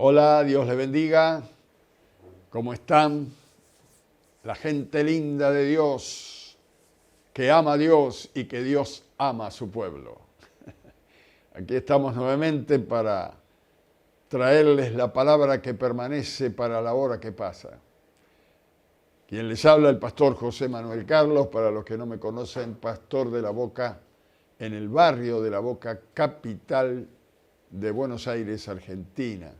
Hola, Dios les bendiga. ¿Cómo están? La gente linda de Dios, que ama a Dios y que Dios ama a su pueblo. Aquí estamos nuevamente para traerles la palabra que permanece para la hora que pasa. Quien les habla, el pastor José Manuel Carlos, para los que no me conocen, pastor de La Boca, en el barrio de La Boca, capital de Buenos Aires, Argentina.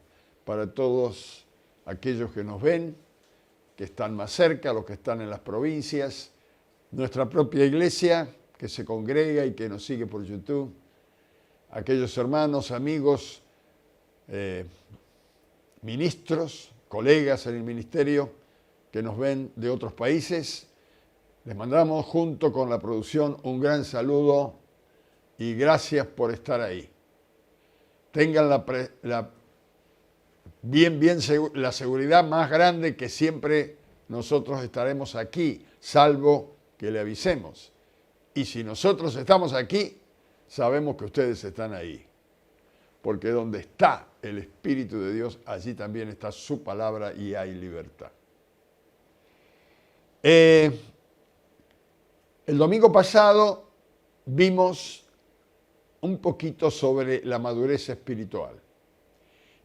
Para todos aquellos que nos ven, que están más cerca, los que están en las provincias, nuestra propia iglesia que se congrega y que nos sigue por YouTube, aquellos hermanos, amigos, ministros, colegas en el ministerio que nos ven de otros países, les mandamos junto con la producción un gran saludo y gracias por estar ahí. Tengan la seguridad más grande que siempre nosotros estaremos aquí, salvo que le avisemos. Y si nosotros estamos aquí, sabemos que ustedes están ahí. Porque donde está el Espíritu de Dios, allí también está su palabra y hay libertad. El domingo pasado vimos un poquito sobre la madurez espiritual.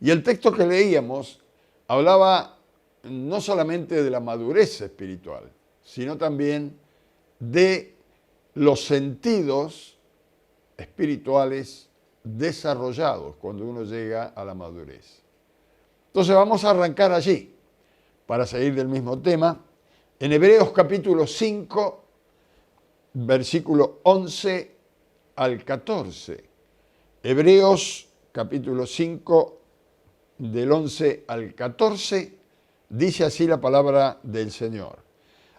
Y el texto que leíamos hablaba no solamente de la madurez espiritual, sino también de los sentidos espirituales desarrollados cuando uno llega a la madurez. Entonces vamos a arrancar allí, para seguir del mismo tema, en Hebreos capítulo 5, versículo 11 al 14. Hebreos capítulo 5, del 11 al 14, dice así la palabra del Señor.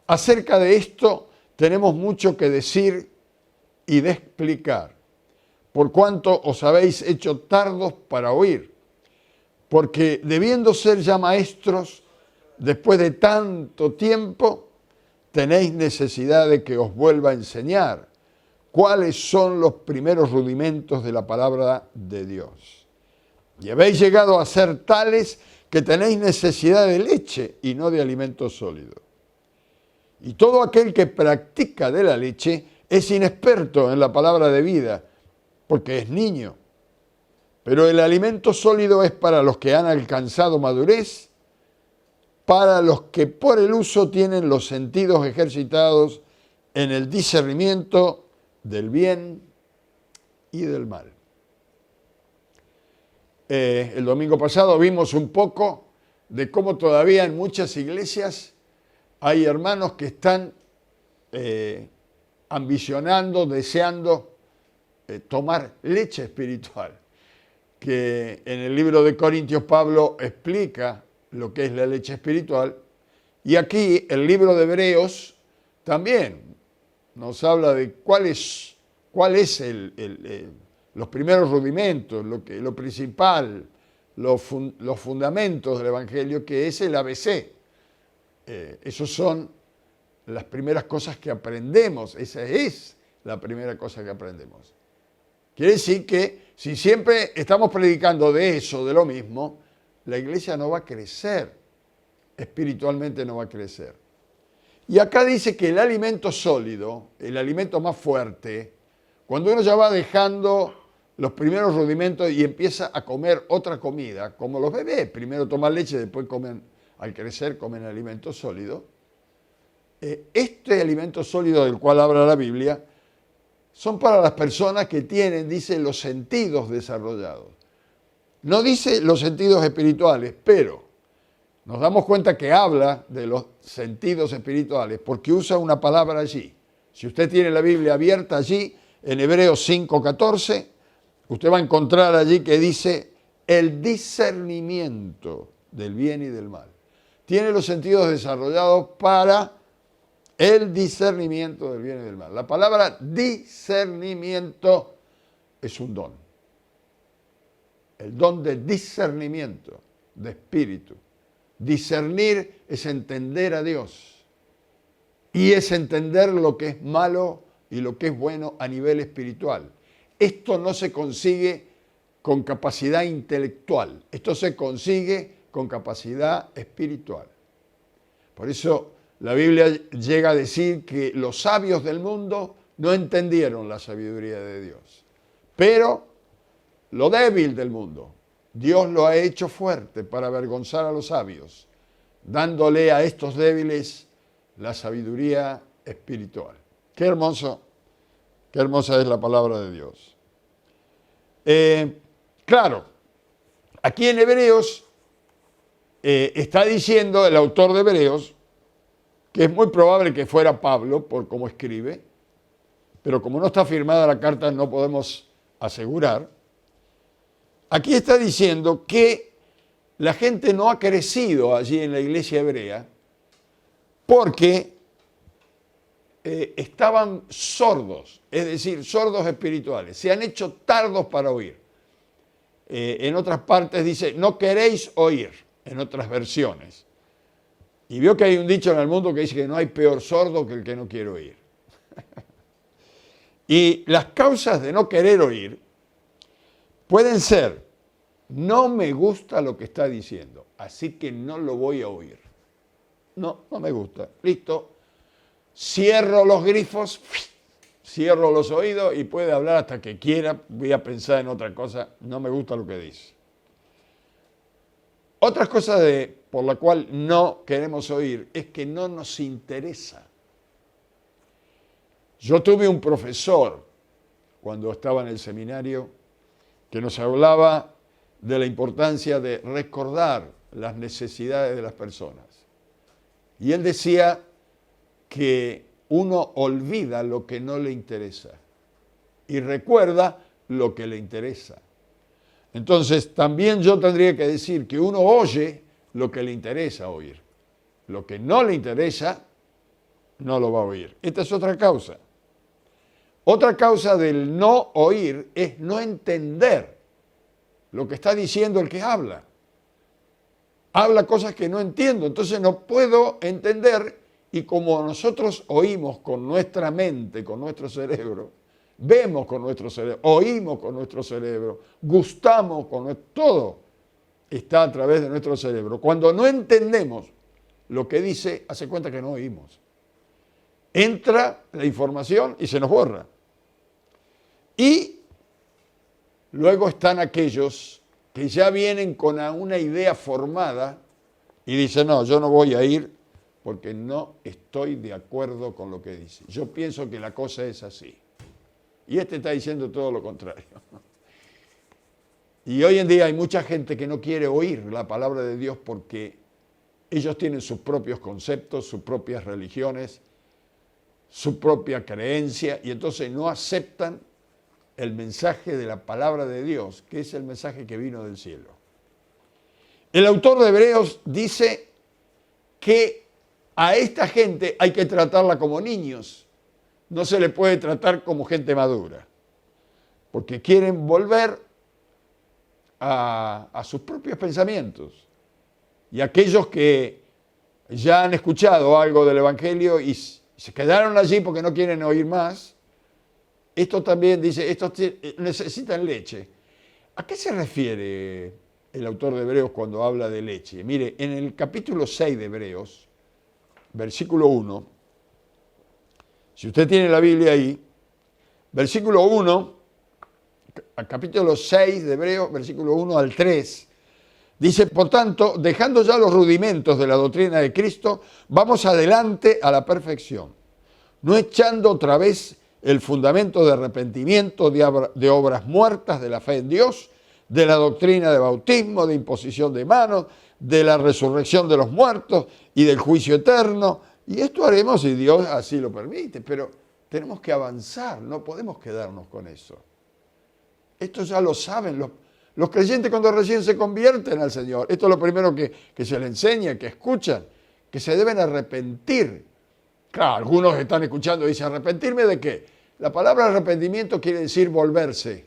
Acerca de esto tenemos mucho que decir y de explicar, por cuanto os habéis hecho tardos para oír, porque debiendo ser ya maestros, después de tanto tiempo, tenéis necesidad de que os vuelva a enseñar cuáles son los primeros rudimentos de la palabra de Dios. Y habéis llegado a ser tales que tenéis necesidad de leche y no de alimento sólido. Y todo aquel que practica de la leche es inexperto en la palabra de vida, porque es niño. Pero el alimento sólido es para los que han alcanzado madurez, para los que por el uso tienen los sentidos ejercitados en el discernimiento del bien y del mal. El domingo pasado vimos un poco de cómo todavía en muchas iglesias hay hermanos que están ambicionando, deseando tomar leche espiritual, que en el libro de Corintios Pablo explica lo que es la leche espiritual, y aquí el libro de Hebreos también nos habla de cuál es los primeros rudimentos, lo principal, los fundamentos del Evangelio, que es el ABC. Esos son las primeras cosas que aprendemos, esa es la primera cosa que aprendemos. Quiere decir que si siempre estamos predicando de eso, de lo mismo, la iglesia no va a crecer, espiritualmente no va a crecer. Y acá dice que el alimento sólido, el alimento más fuerte, cuando uno ya va dejando los primeros rudimentos y empieza a comer otra comida, como los bebés, primero toman leche, después comen, al crecer comen alimento sólido. Este alimento sólido del cual habla la Biblia son para las personas que tienen, dice, los sentidos desarrollados. No dice los sentidos espirituales, pero nos damos cuenta que habla de los sentidos espirituales porque usa una palabra allí. Si usted tiene la Biblia abierta allí, en Hebreos 5:14, usted va a encontrar allí que dice el discernimiento del bien y del mal. Tiene los sentidos desarrollados para el discernimiento del bien y del mal. La palabra discernimiento es un don. El don de discernimiento, de espíritu. Discernir es entender a Dios. Y es entender lo que es malo y lo que es bueno a nivel espiritual. Esto no se consigue con capacidad intelectual. Esto se consigue con capacidad espiritual. Por eso la Biblia llega a decir que los sabios del mundo no entendieron la sabiduría de Dios. Pero lo débil del mundo, Dios lo ha hecho fuerte para avergonzar a los sabios, dándole a estos débiles la sabiduría espiritual. Qué hermoso, qué hermosa es la palabra de Dios. Claro, aquí en Hebreos está diciendo el autor de Hebreos, que es muy probable que fuera Pablo por cómo escribe, pero como no está firmada la carta no podemos asegurar. Aquí está diciendo que la gente no ha crecido allí en la iglesia hebrea porque estaban sordos, es decir, sordos espirituales. Se han hecho tardos para oír. En otras partes dice, no queréis oír, en otras versiones. Y veo que hay un dicho en el mundo que dice que no hay peor sordo que el que no quiere oír. Y las causas de no querer oír pueden ser, no me gusta lo que está diciendo, así que no lo voy a oír. No me gusta. Listo. Cierro los grifos, cierro los oídos y puede hablar hasta que quiera, voy a pensar en otra cosa, no me gusta lo que dice. Otra cosa por la cual no queremos oír es que no nos interesa. Yo tuve un profesor cuando estaba en el seminario que nos hablaba de la importancia de recordar las necesidades de las personas. Y él decía que uno olvida lo que no le interesa y recuerda lo que le interesa. Entonces, también yo tendría que decir que uno oye lo que le interesa oír. Lo que no le interesa, no lo va a oír. Esta es otra causa. Otra causa del no oír es no entender lo que está diciendo el que habla. Habla cosas que no entiendo, entonces no puedo entender, y como nosotros oímos con nuestra mente, con nuestro cerebro, vemos con nuestro cerebro, oímos con nuestro cerebro, gustamos con nuestro... Todo está a través de nuestro cerebro. Cuando no entendemos lo que dice, hace cuenta que no oímos. Entra la información y se nos borra. Y luego están aquellos que ya vienen con una idea formada y dicen, no, yo no voy a ir porque no estoy de acuerdo con lo que dice. Yo pienso que la cosa es así. Y este está diciendo todo lo contrario. Y hoy en día hay mucha gente que no quiere oír la palabra de Dios porque ellos tienen sus propios conceptos, sus propias religiones, su propia creencia, y entonces no aceptan el mensaje de la palabra de Dios, que es el mensaje que vino del cielo. El autor de Hebreos dice que a esta gente hay que tratarla como niños, no se le puede tratar como gente madura, porque quieren volver a sus propios pensamientos. Y aquellos que ya han escuchado algo del Evangelio y se quedaron allí porque no quieren oír más, esto también dice, estos necesitan leche. ¿A qué se refiere el autor de Hebreos cuando habla de leche? Mire, en el capítulo 6 de Hebreos, versículo 1, si usted tiene la Biblia ahí, versículo 1, al capítulo 6 de Hebreos, versículo 1 al 3, dice, por tanto, dejando ya los rudimentos de la doctrina de Cristo, vamos adelante a la perfección, no echando otra vez el fundamento de arrepentimiento, de obras muertas, de la fe en Dios, de la doctrina de bautismo, de imposición de manos, de la resurrección de los muertos y del juicio eterno. Y esto haremos si Dios así lo permite, pero tenemos que avanzar, no podemos quedarnos con eso. Esto ya lo saben los creyentes cuando recién se convierten al Señor. Esto es lo primero que se les enseña, que escuchan, que se deben arrepentir. Claro, algunos están escuchando y dicen, ¿arrepentirme de qué? La palabra arrepentimiento quiere decir volverse.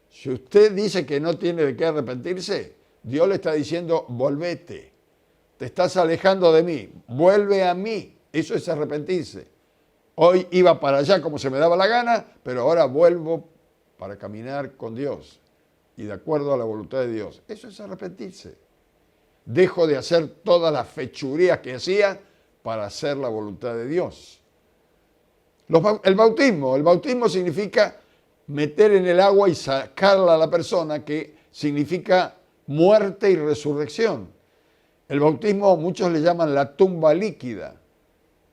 Si usted dice que no tiene de qué arrepentirse, Dios le está diciendo, volvete, te estás alejando de mí, vuelve a mí. Eso es arrepentirse. Hoy iba para allá como se me daba la gana, pero ahora vuelvo para caminar con Dios y de acuerdo a la voluntad de Dios. Eso es arrepentirse. Dejo de hacer todas las fechurías que hacía para hacer la voluntad de Dios. El bautismo significa meter en el agua y sacarla a la persona, que significa muerte y resurrección. El bautismo muchos le llaman la tumba líquida.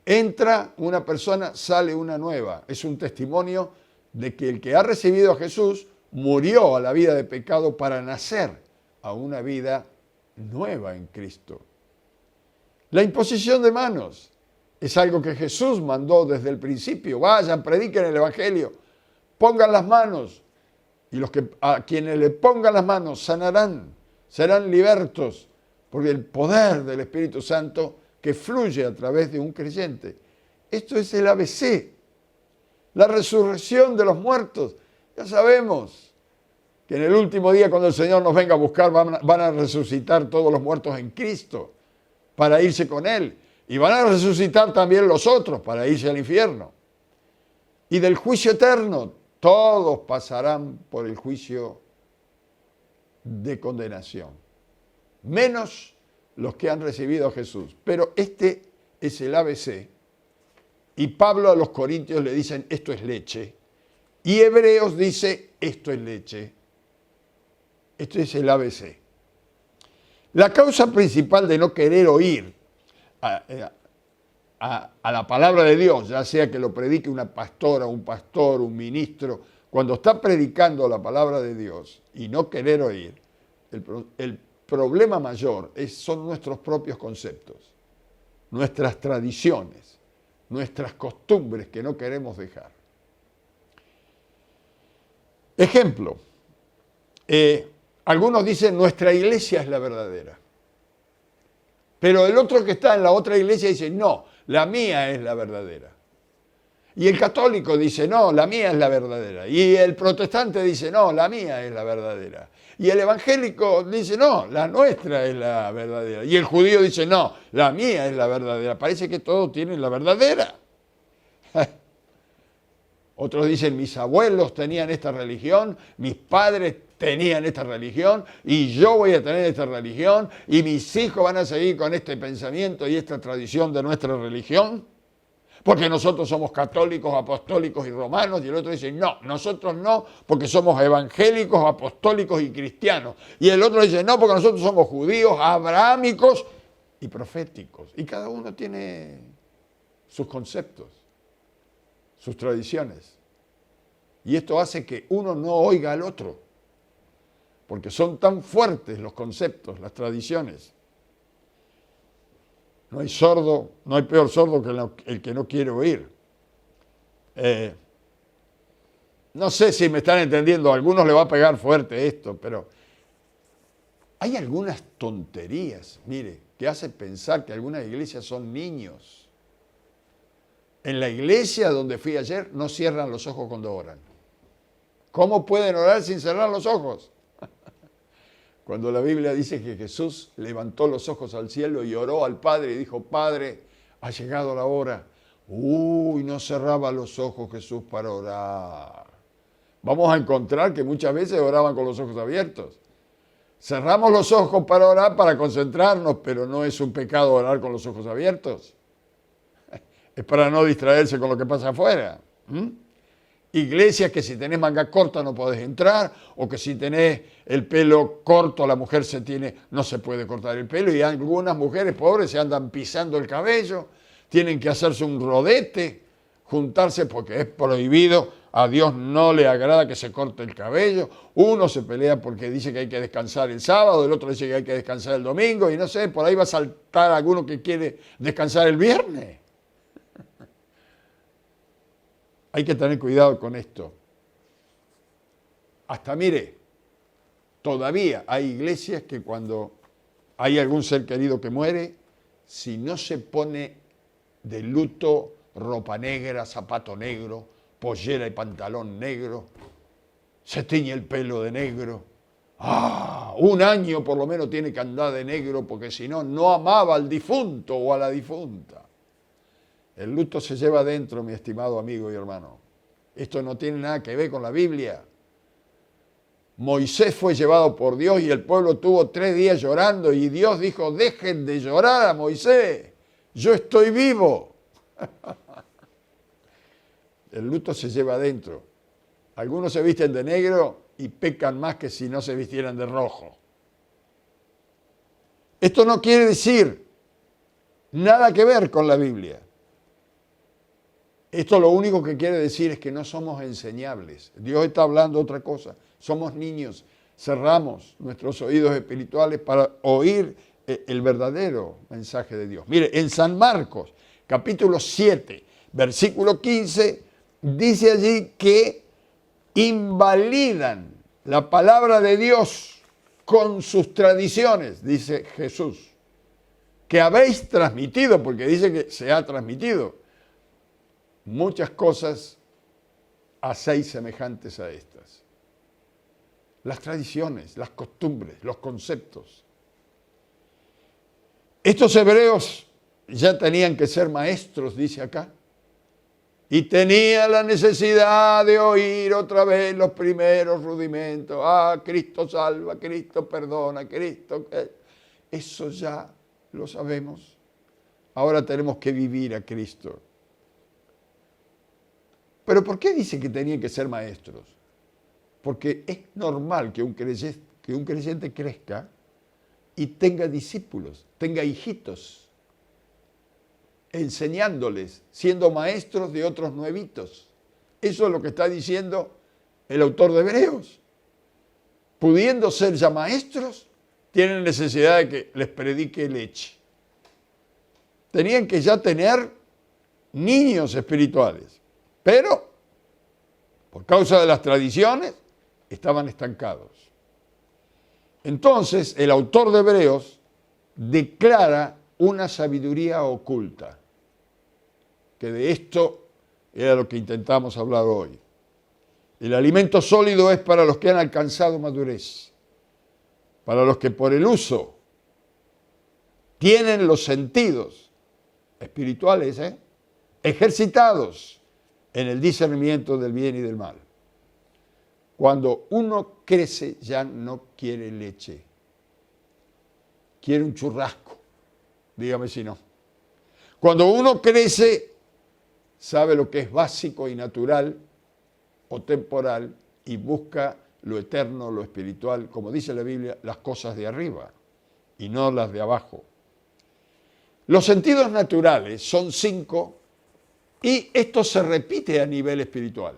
Entra una persona, sale una nueva. Es un testimonio de que el que ha recibido a Jesús murió a la vida de pecado para nacer a una vida nueva en Cristo. La imposición de manos es algo que Jesús mandó desde el principio. Vayan, prediquen el Evangelio, pongan las manos, y a quienes le pongan las manos sanarán, serán libertos por el poder del Espíritu Santo que fluye a través de un creyente. Esto es el ABC, la resurrección de los muertos. Ya sabemos que en el último día, cuando el Señor nos venga a buscar, van a resucitar todos los muertos en Cristo para irse con Él. Y van a resucitar también los otros para irse al infierno. Y del juicio eterno, todos pasarán por el juicio de condenación, menos los que han recibido a Jesús. Pero este es el ABC. Y Pablo a los Corintios le dicen, esto es leche. Y Hebreos dice, esto es leche. Esto es el ABC. La causa principal de no querer oír a la palabra de Dios, ya sea que lo predique una pastora, un pastor, un ministro, cuando está predicando la palabra de Dios y no querer oír, el problema mayor son nuestros propios conceptos, nuestras tradiciones, nuestras costumbres que no queremos dejar. Ejemplo, algunos dicen nuestra iglesia es la verdadera, pero el otro que está en la otra iglesia dice no, la mía es la verdadera. Y el católico dice no, la mía es la verdadera. Y el protestante dice no, la mía es la verdadera. Y el evangélico dice no, la nuestra es la verdadera. Y el judío dice no, la mía es la verdadera. Parece que todos tienen la verdadera. Otros dicen mis abuelos tenían esta religión, mis padres tenían esta religión y yo voy a tener esta religión y mis hijos van a seguir con este pensamiento y esta tradición de nuestra religión porque nosotros somos católicos, apostólicos y romanos. Y el otro dice no, nosotros no, porque somos evangélicos, apostólicos y cristianos. Y el otro dice no, porque nosotros somos judíos, abrahámicos y proféticos. Y cada uno tiene sus conceptos, sus tradiciones. Y esto hace que uno no oiga al otro, porque son tan fuertes los conceptos, las tradiciones. No hay sordo, no hay peor sordo que el que no quiere oír. No sé si me están entendiendo, a algunos le va a pegar fuerte esto, pero hay algunas tonterías, mire, que hacen pensar que algunas iglesias son niños. En la iglesia donde fui ayer no cierran los ojos cuando oran. ¿Cómo pueden orar sin cerrar los ojos? Cuando la Biblia dice que Jesús levantó los ojos al cielo y oró al Padre y dijo, Padre, ha llegado la hora. No cerraba los ojos Jesús para orar. Vamos a encontrar que muchas veces oraban con los ojos abiertos. Cerramos los ojos para orar, para concentrarnos, pero no es un pecado orar con los ojos abiertos. Es para no distraerse con lo que pasa afuera. Iglesias que si tenés manga corta no podés entrar, o que si tenés el pelo corto la mujer no se puede cortar el pelo, y algunas mujeres pobres se andan pisando el cabello, tienen que hacerse un rodete, juntarse porque es prohibido, a Dios no le agrada que se corte el cabello, uno se pelea porque dice que hay que descansar el sábado, el otro dice que hay que descansar el domingo, y no sé, por ahí va a saltar alguno que quiere descansar el viernes. Hay que tener cuidado con esto. Hasta mire, todavía hay iglesias que cuando hay algún ser querido que muere, si no se pone de luto, ropa negra, zapato negro, pollera y pantalón negro, se tiñe el pelo de negro. 1 año por lo menos tiene que andar de negro porque si no, no amaba al difunto o a la difunta. El luto se lleva dentro, mi estimado amigo y hermano. Esto no tiene nada que ver con la Biblia. Moisés fue llevado por Dios y el pueblo tuvo 3 días llorando y Dios dijo, dejen de llorar a Moisés, yo estoy vivo. El luto se lleva adentro. Algunos se visten de negro y pecan más que si no se vistieran de rojo. Esto no quiere decir nada que ver con la Biblia. Esto lo único que quiere decir es que no somos enseñables. Dios está hablando otra cosa. Somos niños. Cerramos nuestros oídos espirituales para oír el verdadero mensaje de Dios. Mire, en San Marcos, capítulo 7, versículo 15, dice allí que invalidan la palabra de Dios con sus tradiciones, dice Jesús, que habéis transmitido, porque dice que se ha transmitido. Muchas cosas hacéis semejantes a estas. Las tradiciones, las costumbres, los conceptos. Estos hebreos ya tenían que ser maestros, dice acá, y tenían la necesidad de oír otra vez los primeros rudimentos. Ah, Cristo salva, Cristo perdona, Cristo... Eso ya lo sabemos. Ahora tenemos que vivir a Cristo. ¿Pero por qué dice que tenían que ser maestros? Porque es normal que un creyente crezca y tenga discípulos, tenga hijitos, enseñándoles, siendo maestros de otros nuevitos. Eso es lo que está diciendo el autor de Hebreos. Pudiendo ser ya maestros, tienen necesidad de que les predique leche. Tenían que ya tener niños espirituales. Pero, por causa de las tradiciones, estaban estancados. Entonces, el autor de Hebreos declara una sabiduría oculta, que de esto era lo que intentamos hablar hoy. El alimento sólido es para los que han alcanzado madurez, para los que por el uso tienen los sentidos espirituales ejercitados en el discernimiento del bien y del mal. Cuando uno crece ya no quiere leche, quiere un churrasco, dígame si no. Cuando uno crece sabe lo que es básico y natural o temporal y busca lo eterno, lo espiritual, como dice la Biblia, las cosas de arriba y no las de abajo. Los sentidos naturales son 5 y esto se repite a nivel espiritual.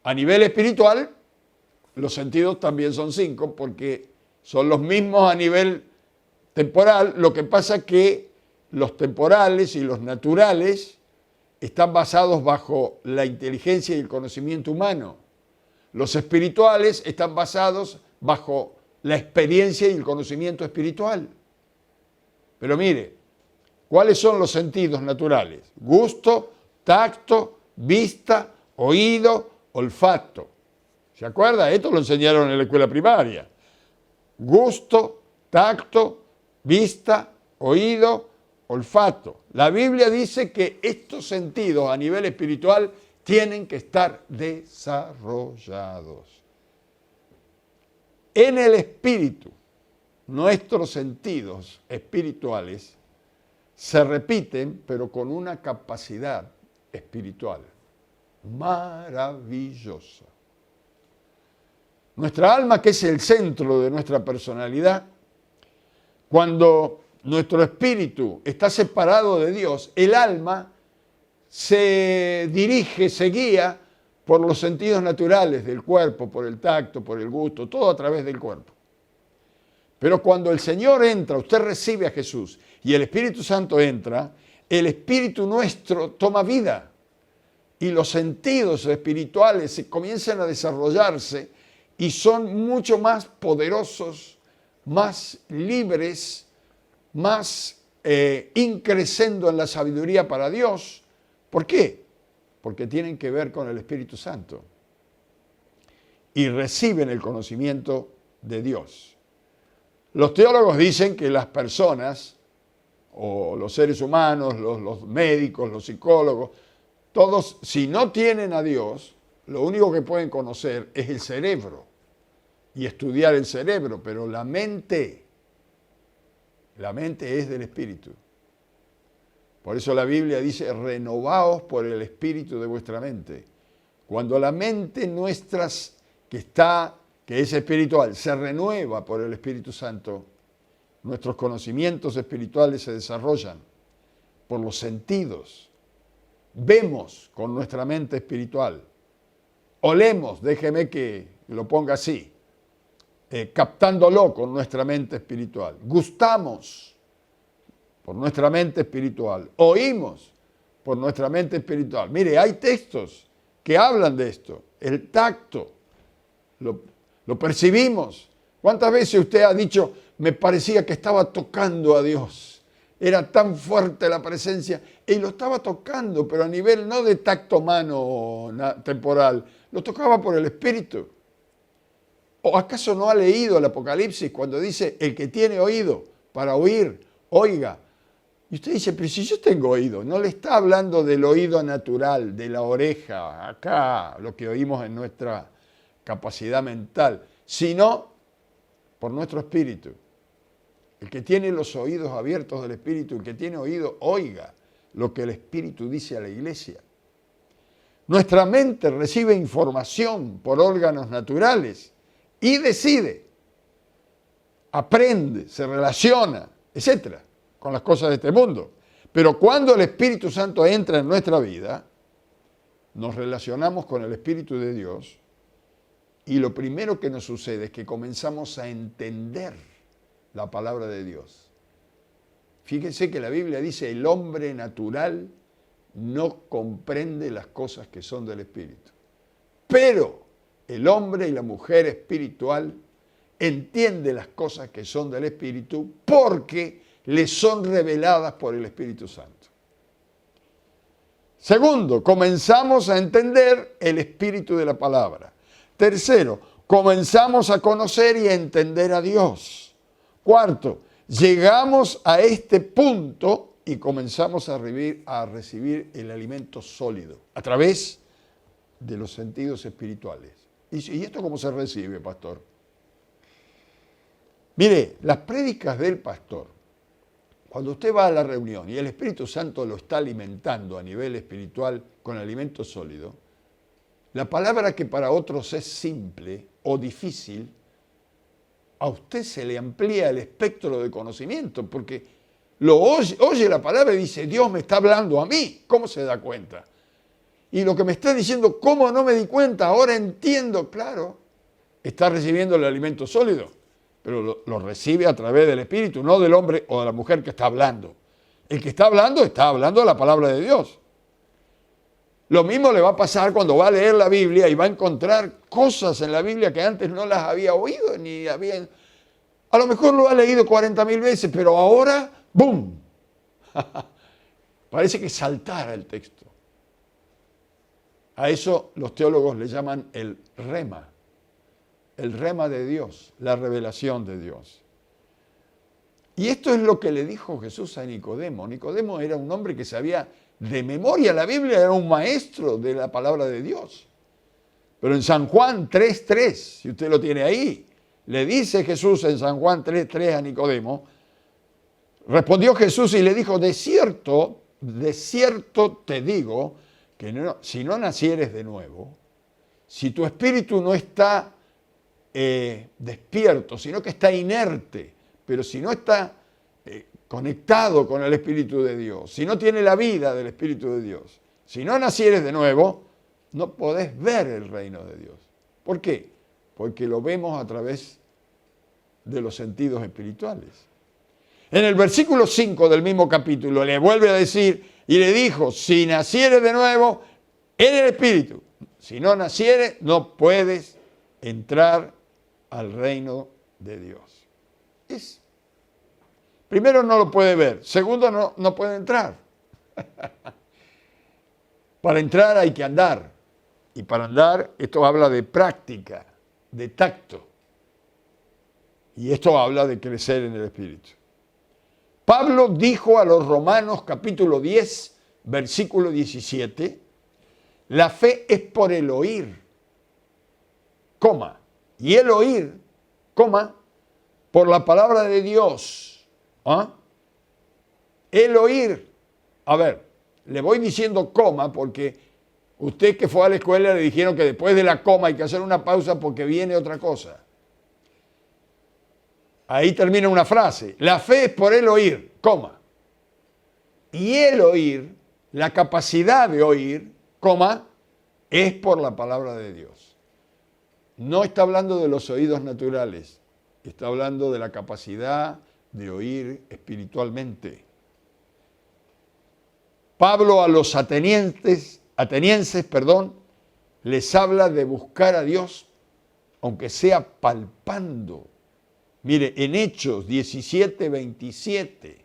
A nivel espiritual, los sentidos también son 5 porque son los mismos a nivel temporal. Lo que pasa es que los temporales y los naturales están basados bajo la inteligencia y el conocimiento humano. Los espirituales están basados bajo la experiencia y el conocimiento espiritual. Pero mire, ¿cuáles son los sentidos naturales? Gusto, tacto, vista, oído, olfato. ¿Se acuerda? Esto lo enseñaron en la escuela primaria. Gusto, tacto, vista, oído, olfato. La Biblia dice que estos sentidos a nivel espiritual tienen que estar desarrollados. En el espíritu, nuestros sentidos espirituales se repiten, pero con una capacidad espiritual maravillosa. Nuestra alma, que es el centro de nuestra personalidad, cuando nuestro espíritu está separado de Dios, el alma se dirige, se guía por los sentidos naturales del cuerpo, por el tacto, por el gusto, todo a través del cuerpo. Pero cuando el Señor entra, usted recibe a Jesús y el Espíritu Santo entra, el espíritu nuestro toma vida y los sentidos espirituales se comienzan a desarrollarse y son mucho más poderosos, más libres, más increciendo en la sabiduría para Dios. ¿Por qué? Porque tienen que ver con el Espíritu Santo y reciben el conocimiento de Dios. Los teólogos dicen que las personas, o los seres humanos, los médicos, los psicólogos, todos, si no tienen a Dios, lo único que pueden conocer es el cerebro. y estudiar el cerebro, pero la mente es del Espíritu. Por eso la Biblia dice, renovaos por el Espíritu de vuestra mente. Cuando la mente nuestra, que es espiritual, se renueva por el Espíritu Santo, nuestros conocimientos espirituales se desarrollan por los sentidos. Vemos con nuestra mente espiritual. Olemos, déjeme que lo ponga así, captándolo con nuestra mente espiritual. Gustamos por nuestra mente espiritual. Oímos por nuestra mente espiritual. Mire, hay textos que hablan de esto. El tacto, lo percibimos. ¿Cuántas veces usted ha dicho, me parecía que estaba tocando a Dios? Era tan fuerte la presencia y lo estaba tocando, pero a nivel no de tacto humano temporal, lo tocaba por el Espíritu. ¿O acaso no ha leído el Apocalipsis cuando dice, el que tiene oído para oír, oiga? Y usted dice, pero si yo tengo oído, no le está hablando del oído natural, de la oreja, acá, lo que oímos en nuestra capacidad mental, sino por nuestro espíritu. El que tiene los oídos abiertos del Espíritu, el que tiene oído, oiga lo que el Espíritu dice a la iglesia. Nuestra mente recibe información por órganos naturales y decide, aprende, se relaciona, etc., con las cosas de este mundo. Pero cuando el Espíritu Santo entra en nuestra vida, nos relacionamos con el Espíritu de Dios y lo primero que nos sucede es que comenzamos a entender la palabra de Dios. Fíjense que la Biblia dice, el hombre natural no comprende las cosas que son del Espíritu. Pero el hombre y la mujer espiritual entiende las cosas que son del Espíritu porque le son reveladas por el Espíritu Santo. Segundo, comenzamos a entender el espíritu de la palabra. Tercero, comenzamos a conocer y a entender a Dios. Cuarto, llegamos a este punto y comenzamos a recibir el alimento sólido a través de los sentidos espirituales. ¿Y esto cómo se recibe, pastor? Mire, las prédicas del pastor, cuando usted va a la reunión y el Espíritu Santo lo está alimentando a nivel espiritual con alimento sólido, la palabra que para otros es simple o difícil, a usted se le amplía el espectro de conocimiento, porque lo oye la palabra y dice, Dios me está hablando a mí. ¿Cómo se da cuenta? Y lo que me está diciendo, ¿cómo no me di cuenta? Ahora entiendo, claro, está recibiendo el alimento sólido, pero lo recibe a través del Espíritu, no del hombre o de la mujer que está hablando. El que está hablando de la palabra de Dios. Lo mismo le va a pasar cuando va a leer la Biblia y va a encontrar cosas en la Biblia que antes no las había oído, ni había... A lo mejor lo ha leído 40.000 veces, pero ahora, ¡boom! Parece que saltara el texto. A eso los teólogos le llaman el rema de Dios, la revelación de Dios. Y esto es lo que le dijo Jesús a Nicodemo. Nicodemo era un hombre que sabía de memoria la Biblia, era un maestro de la palabra de Dios. Pero en San Juan 3:3, si usted lo tiene ahí, le dice Jesús en San Juan 3:3 a Nicodemo, respondió Jesús y le dijo, de cierto te digo, que si no nacieres de nuevo, si tu espíritu no está despierto, sino que está inerte, pero si no está conectado con el Espíritu de Dios, si no tiene la vida del Espíritu de Dios, si no nacieres de nuevo, no podés ver el reino de Dios. ¿Por qué? Porque lo vemos a través de los sentidos espirituales. En el versículo 5 del mismo capítulo le vuelve a decir, y le dijo, si nacieres de nuevo en el Espíritu, si no nacieres, no puedes entrar al reino de Dios. Primero, no lo puede ver. Segundo, no puede entrar. Para entrar hay que andar. Y para andar, esto habla de práctica, de tacto. Y esto habla de crecer en el Espíritu. Pablo dijo a los Romanos capítulo 10, versículo 17, la fe es por el oír, y el oír coma, por la palabra de Dios. ¿Ah? El oír. A ver, le voy diciendo coma porque usted que fue a la escuela le dijeron que después de la coma hay que hacer una pausa porque viene otra cosa. Ahí termina una frase. La fe es por el oír, coma. Y el oír, la capacidad de oír, coma, es por la palabra de Dios. No está hablando de los oídos naturales, está hablando de la capacidad de oír espiritualmente. Pablo a los atenienses, les habla de buscar a Dios, aunque sea palpando. Mire, en Hechos 17, 27,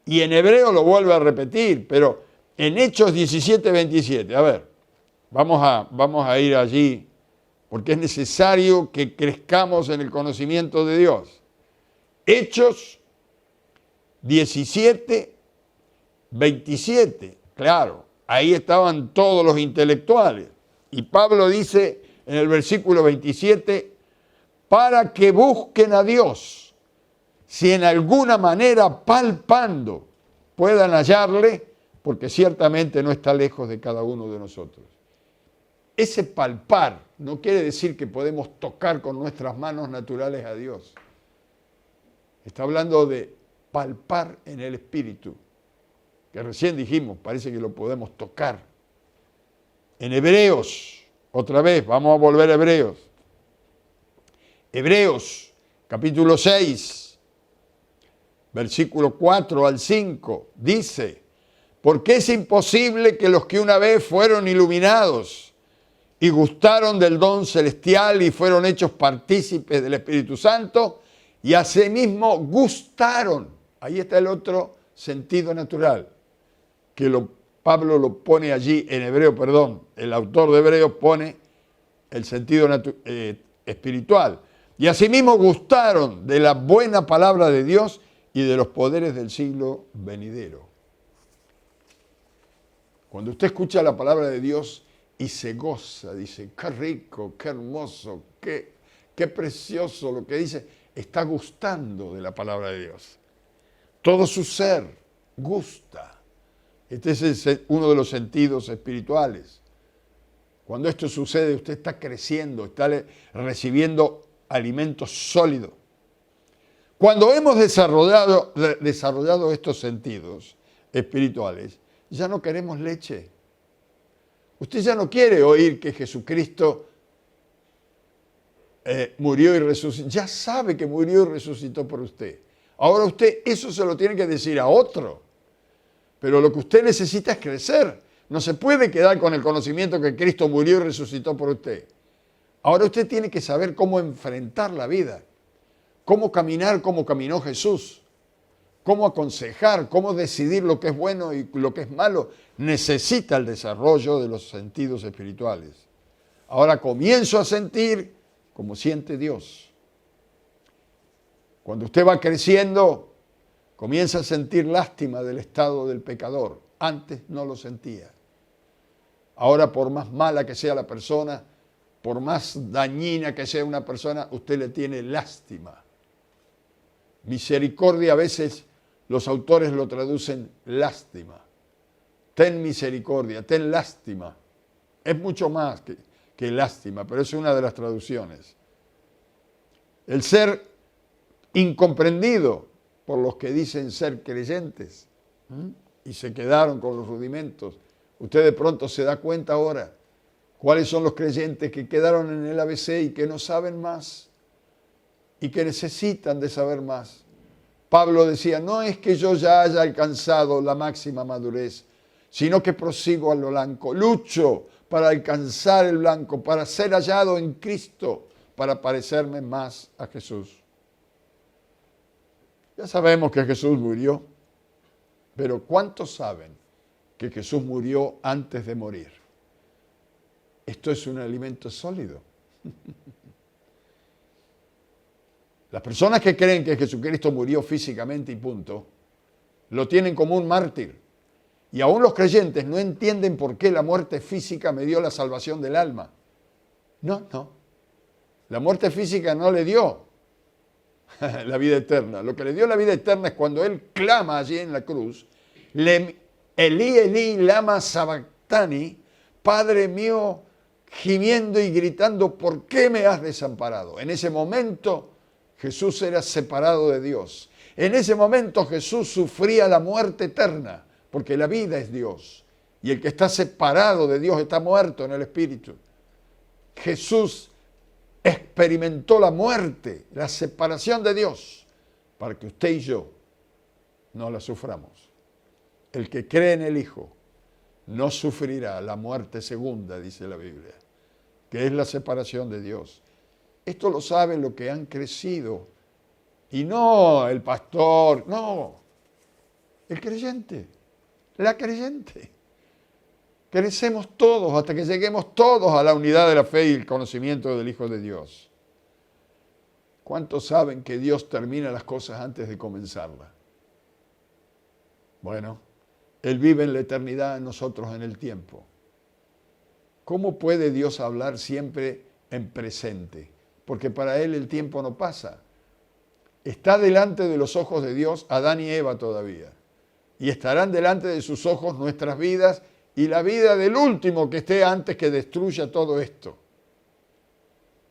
y en hebreo lo vuelve a repetir, pero en Hechos 17, 27, a ver, vamos a ir allí, porque es necesario que crezcamos en el conocimiento de Dios. Hechos 17, 27, claro, ahí estaban todos los intelectuales. Y Pablo dice en el versículo 27, para que busquen a Dios, si en alguna manera palpando puedan hallarle, porque ciertamente no está lejos de cada uno de nosotros. Ese palpar no quiere decir que podemos tocar con nuestras manos naturales a Dios. Está hablando de palpar en el Espíritu, que recién dijimos, parece que lo podemos tocar. En Hebreos, otra vez, vamos a volver a Hebreos. Hebreos, capítulo 6, versículo 4 al 5, dice, porque es imposible que los que una vez fueron iluminados y gustaron del don celestial y fueron hechos partícipes del Espíritu Santo, y asimismo gustaron, ahí está el otro sentido natural, que Pablo lo pone allí en hebreo, el autor de Hebreos pone el sentido espiritual. Y asimismo gustaron de la buena palabra de Dios y de los poderes del siglo venidero. Cuando usted escucha la palabra de Dios y se goza, dice, qué rico, qué hermoso, qué precioso lo que dice, está gustando de la palabra de Dios. Todo su ser gusta. Este es uno de los sentidos espirituales. Cuando esto sucede, usted está creciendo, está recibiendo alimento sólido. Cuando hemos desarrollado estos sentidos espirituales, ya no queremos leche. Usted ya no quiere oír que Jesucristo murió y resucitó. Ya sabe que murió y resucitó por usted. Ahora usted eso se lo tiene que decir a otro. Pero lo que usted necesita es crecer. No se puede quedar con el conocimiento que Cristo murió y resucitó por usted. Ahora usted tiene que saber cómo enfrentar la vida, cómo caminar como caminó Jesús, cómo aconsejar, cómo decidir lo que es bueno y lo que es malo. Necesita el desarrollo de los sentidos espirituales. Ahora comienzo a sentir como siente Dios. Cuando usted va creciendo, comienza a sentir lástima del estado del pecador. Antes no lo sentía. Ahora, por más mala que sea la persona, por más dañina que sea una persona, usted le tiene lástima. Misericordia a veces los autores lo traducen lástima. Ten misericordia, ten lástima. Es mucho más que lástima, pero es una de las traducciones. El ser incomprendido por los que dicen ser creyentes y se quedaron con los rudimentos. Usted de pronto se da cuenta ahora cuáles son los creyentes que quedaron en el ABC y que no saben más y que necesitan de saber más. Pablo decía, no es que yo ya haya alcanzado la máxima madurez, sino que prosigo a lo blanco, lucho para alcanzar el blanco, para ser hallado en Cristo, para parecerme más a Jesús. Ya sabemos que Jesús murió, pero ¿cuántos saben que Jesús murió antes de morir? Esto es un alimento sólido. Las personas que creen que Jesucristo murió físicamente y punto, lo tienen como un mártir. Y aún los creyentes no entienden por qué la muerte física me dio la salvación del alma. No. La muerte física no le dio la vida eterna. Lo que le dio la vida eterna es cuando Él clama allí en la cruz, Elí, Elí, lama sabactani, Padre mío, gimiendo y gritando, ¿por qué me has desamparado? En ese momento Jesús era separado de Dios. En ese momento Jesús sufría la muerte eterna, porque la vida es Dios. Y el que está separado de Dios está muerto en el Espíritu. Jesús experimentó la muerte, la separación de Dios, para que usted y yo no la suframos. El que cree en el Hijo no sufrirá la muerte segunda, dice la Biblia, que es la separación de Dios. Esto lo saben los que han crecido, y no el pastor, no, el creyente, la creyente. Crecemos todos hasta que lleguemos todos a la unidad de la fe y el conocimiento del Hijo de Dios. ¿Cuántos saben que Dios termina las cosas antes de comenzarlas? Bueno, Él vive en la eternidad, nosotros en el tiempo. ¿Cómo puede Dios hablar siempre en presente? Porque para Él el tiempo no pasa. Está delante de los ojos de Dios Adán y Eva todavía. Y estarán delante de sus ojos nuestras vidas y la vida del último que esté antes que destruya todo esto.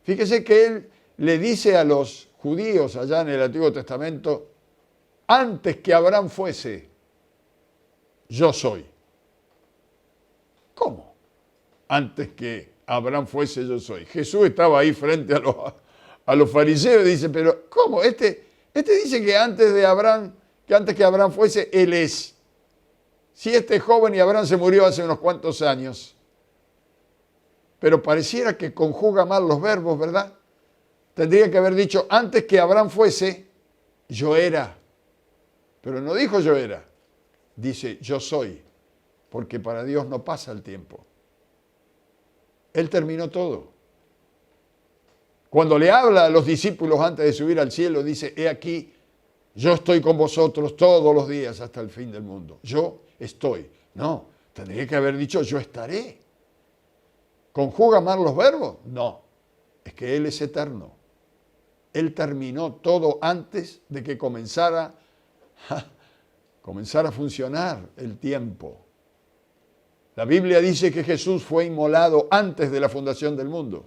Fíjese que Él le dice a los judíos allá en el Antiguo Testamento, antes que Abraham fuese, yo soy. ¿Cómo? Antes que Abraham fuese, yo soy. Jesús estaba ahí frente a los fariseos y dice, pero ¿cómo? Este dice que antes de Abraham, que antes que Abraham fuese, Él es. Si este es joven y Abraham se murió hace unos cuantos años. Pero pareciera que conjuga mal los verbos, ¿verdad? Tendría que haber dicho, antes que Abraham fuese, yo era. Pero no dijo yo era. Dice, yo soy. Porque para Dios no pasa el tiempo. Él terminó todo. Cuando le habla a los discípulos antes de subir al cielo, dice, he aquí, yo estoy con vosotros todos los días hasta el fin del mundo. Yo estoy. No, tendría que haber dicho yo estaré. ¿Conjuga mal los verbos? No, es que Él es eterno. Él terminó todo antes de que comenzara a funcionar el tiempo. La Biblia dice que Jesús fue inmolado antes de la fundación del mundo.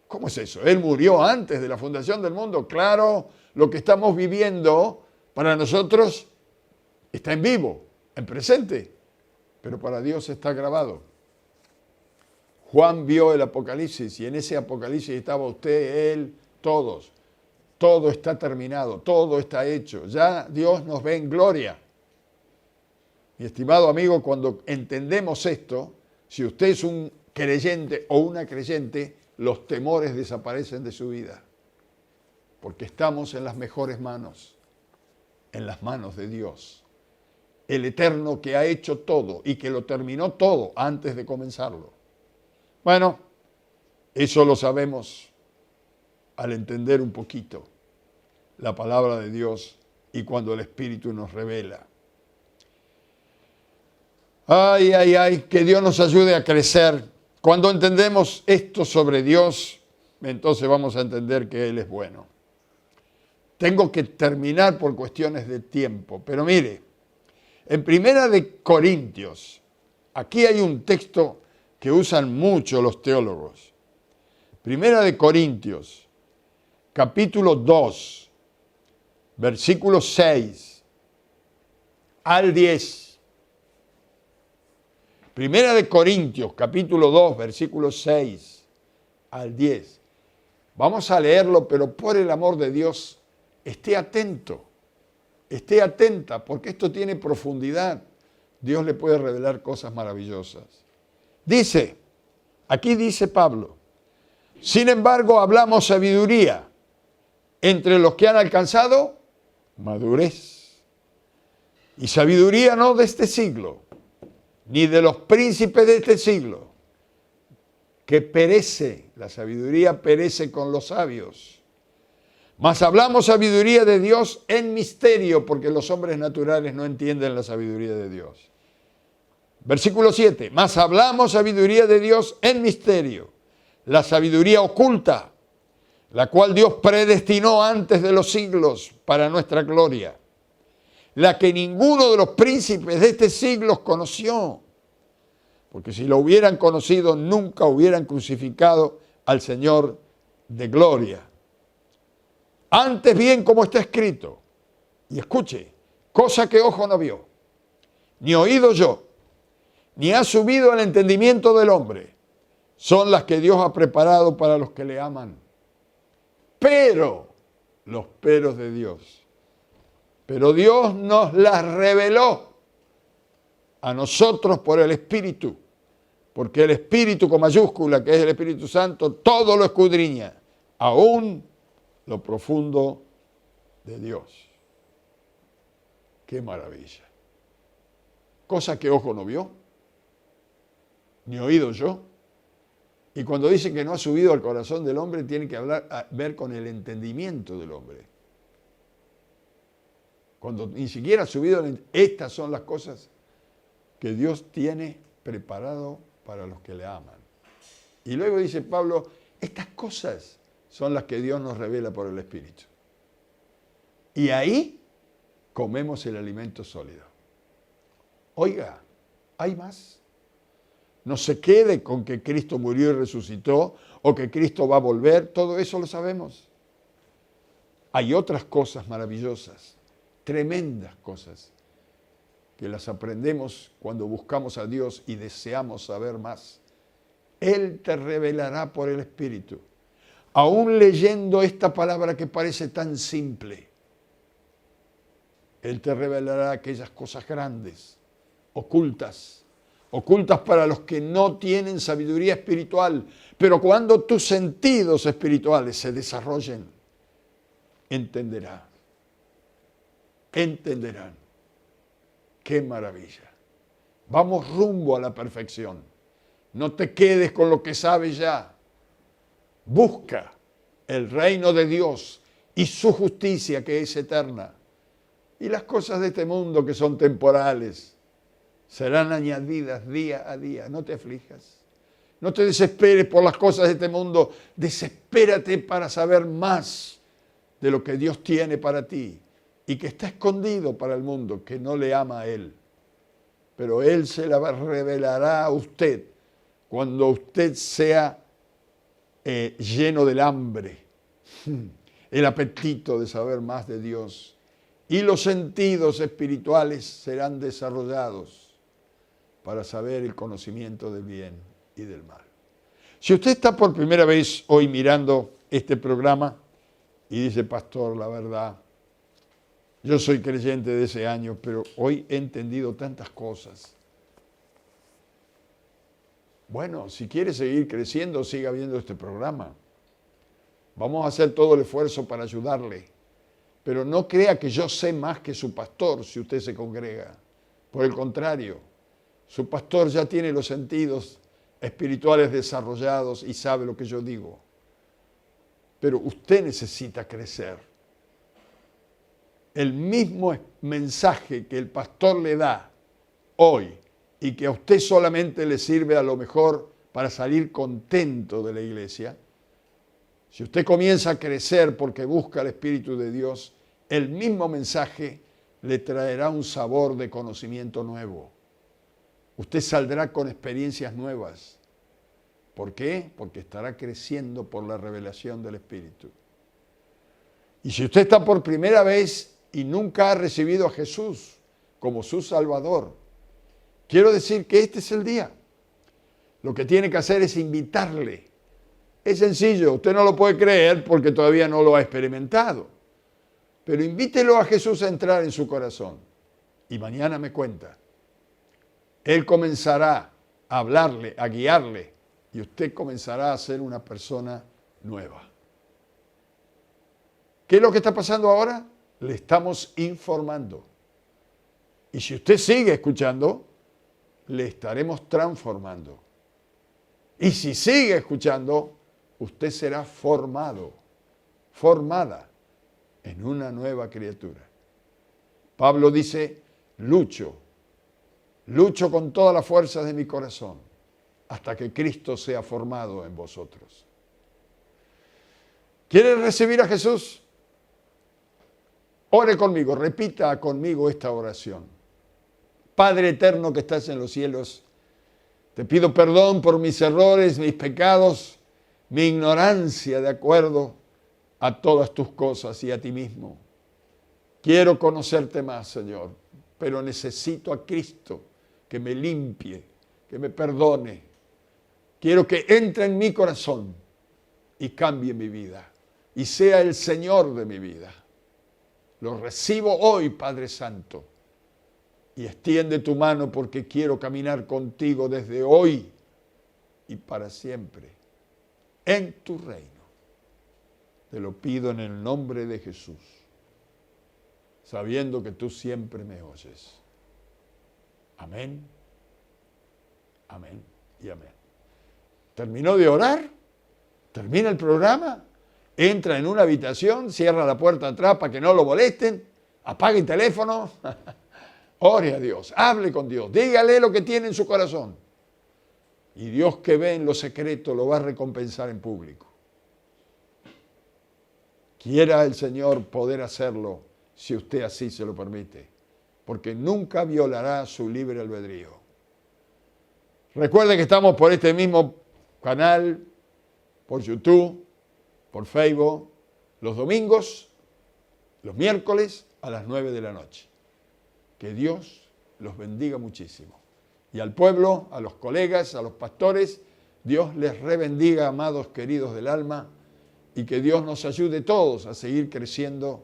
¿Cómo es eso? Él murió antes de la fundación del mundo. Claro, lo que estamos viviendo para nosotros está en vivo, en presente, pero para Dios está grabado. Juan vio el Apocalipsis y en ese Apocalipsis estaba usted, él, todos. Todo está terminado, todo está hecho. Ya Dios nos ve en gloria. Mi estimado amigo, cuando entendemos esto, si usted es un creyente o una creyente, los temores desaparecen de su vida. Porque estamos en las mejores manos, en las manos de Dios. El Eterno que ha hecho todo y que lo terminó todo antes de comenzarlo. Bueno, eso lo sabemos al entender un poquito la palabra de Dios y cuando el Espíritu nos revela. Ay, ay, ay, que Dios nos ayude a crecer. Cuando entendemos esto sobre Dios, entonces vamos a entender que Él es bueno. Tengo que terminar por cuestiones de tiempo, pero mire, en Primera de Corintios, aquí hay un texto que usan mucho los teólogos. Primera de Corintios, capítulo 2, versículo 6 al 10. Primera de Corintios, capítulo 2, versículo 6 al 10. Vamos a leerlo, pero por el amor de Dios, esté atento, esté atenta, porque esto tiene profundidad. Dios le puede revelar cosas maravillosas. Dice, aquí dice Pablo, sin embargo hablamos sabiduría entre los que han alcanzado madurez. Y sabiduría no de este siglo, ni de los príncipes de este siglo, que perece, la sabiduría perece con los sabios. Mas hablamos sabiduría de Dios en misterio, porque los hombres naturales no entienden la sabiduría de Dios. Versículo 7, mas hablamos sabiduría de Dios en misterio, la sabiduría oculta, la cual Dios predestinó antes de los siglos para nuestra gloria, la que ninguno de los príncipes de este siglo conoció, porque si lo hubieran conocido nunca hubieran crucificado al Señor de gloria. Antes bien, como está escrito, y escuche, cosa que ojo no vio, ni oído yo, ni ha subido al entendimiento del hombre, son las que Dios ha preparado para los que le aman. Pero, los peros de Dios, pero Dios nos las reveló a nosotros por el Espíritu, porque el Espíritu con mayúscula, que es el Espíritu Santo, todo lo escudriña, aún lo profundo de Dios. ¡Qué maravilla! Cosa que ojo no vio, ni oído yo. Y cuando dice que no ha subido al corazón del hombre, tiene que ver con el entendimiento del hombre. Cuando ni siquiera ha subido, estas son las cosas que Dios tiene preparado para los que le aman. Y luego dice Pablo, estas cosas son las que Dios nos revela por el Espíritu. Y ahí comemos el alimento sólido. Oiga, hay más. No se quede con que Cristo murió y resucitó o que Cristo va a volver, todo eso lo sabemos. Hay otras cosas maravillosas, tremendas cosas, que las aprendemos cuando buscamos a Dios y deseamos saber más. Él te revelará por el Espíritu. Aún leyendo esta palabra que parece tan simple, Él te revelará aquellas cosas grandes, ocultas para los que no tienen sabiduría espiritual. Pero cuando tus sentidos espirituales se desarrollen, entenderán. ¡Qué maravilla! Vamos rumbo a la perfección. No te quedes con lo que sabes ya. Busca el reino de Dios y su justicia, que es eterna. Y las cosas de este mundo, que son temporales, serán añadidas día a día. No te aflijas. No te desesperes por las cosas de este mundo. Desespérate para saber más de lo que Dios tiene para ti y que está escondido para el mundo, que no le ama a Él. Pero Él se la revelará a usted cuando usted sea lleno del hambre, el apetito de saber más de Dios. Y los sentidos espirituales serán desarrollados para saber el conocimiento del bien y del mal. Si usted está por primera vez hoy mirando este programa y dice, pastor, la verdad, yo soy creyente de ese año, pero hoy he entendido tantas cosas. Bueno, si quiere seguir creciendo, siga viendo este programa. Vamos a hacer todo el esfuerzo para ayudarle. Pero no crea que yo sé más que su pastor si usted se congrega. Por el contrario, su pastor ya tiene los sentidos espirituales desarrollados y sabe lo que yo digo. Pero usted necesita crecer. El mismo mensaje que el pastor le da hoy y que a usted solamente le sirve a lo mejor para salir contento de la iglesia, si usted comienza a crecer porque busca el Espíritu de Dios, el mismo mensaje le traerá un sabor de conocimiento nuevo. Usted saldrá con experiencias nuevas. ¿Por qué? Porque estará creciendo por la revelación del Espíritu. Y si usted está por primera vez y nunca ha recibido a Jesús como su Salvador, quiero decir que este es el día. Lo que tiene que hacer es invitarle. Es sencillo, usted no lo puede creer porque todavía no lo ha experimentado. Pero invítelo a Jesús a entrar en su corazón. Y mañana me cuenta. Él comenzará a hablarle, a guiarle, y usted comenzará a ser una persona nueva. ¿Qué es lo que está pasando ahora? Le estamos informando. Y si usted sigue escuchando, le estaremos transformando. Y si sigue escuchando, usted será formado, formada en una nueva criatura. Pablo dice, lucho con todas las fuerzas de mi corazón hasta que Cristo sea formado en vosotros. ¿Quieres recibir a Jesús? Ore conmigo, repita conmigo esta oración. Padre eterno que estás en los cielos, te pido perdón por mis errores, mis pecados, mi ignorancia de acuerdo a todas tus cosas y a ti mismo. Quiero conocerte más, Señor, pero necesito a Cristo que me limpie, que me perdone. Quiero que entre en mi corazón y cambie mi vida y sea el Señor de mi vida. Lo recibo hoy, Padre Santo, y extiende tu mano porque quiero caminar contigo desde hoy y para siempre en tu reino. Te lo pido en el nombre de Jesús, sabiendo que tú siempre me oyes. Amén, amén y amén. ¿Terminó de orar? ¿Termina el programa? Entra en una habitación, cierra la puerta atrás para que no lo molesten, apague el teléfono, ore a Dios, hable con Dios, dígale lo que tiene en su corazón. Y Dios que ve en lo secreto lo va a recompensar en público. Quiera el Señor poder hacerlo si usted así se lo permite, porque nunca violará su libre albedrío. Recuerde que estamos por este mismo canal, por YouTube, por Facebook, los domingos, los miércoles a las 9 de la noche. Que Dios los bendiga muchísimo. Y al pueblo, a los colegas, a los pastores, Dios les rebendiga, amados queridos del alma, y que Dios nos ayude todos a seguir creciendo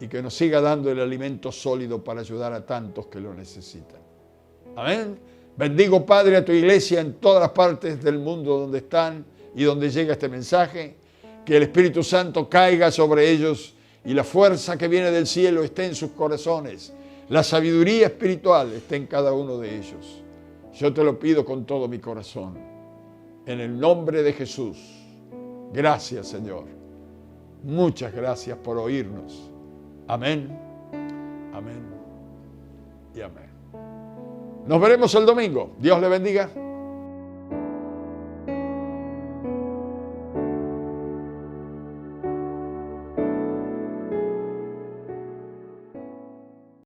y que nos siga dando el alimento sólido para ayudar a tantos que lo necesitan. Amén. Bendigo, Padre, a tu iglesia en todas las partes del mundo donde están y donde llega este mensaje. Que el Espíritu Santo caiga sobre ellos y la fuerza que viene del cielo esté en sus corazones. La sabiduría espiritual esté en cada uno de ellos. Yo te lo pido con todo mi corazón. En el nombre de Jesús. Gracias, Señor. Muchas gracias por oírnos. Amén, amén y amén. Nos veremos el domingo. Dios le bendiga.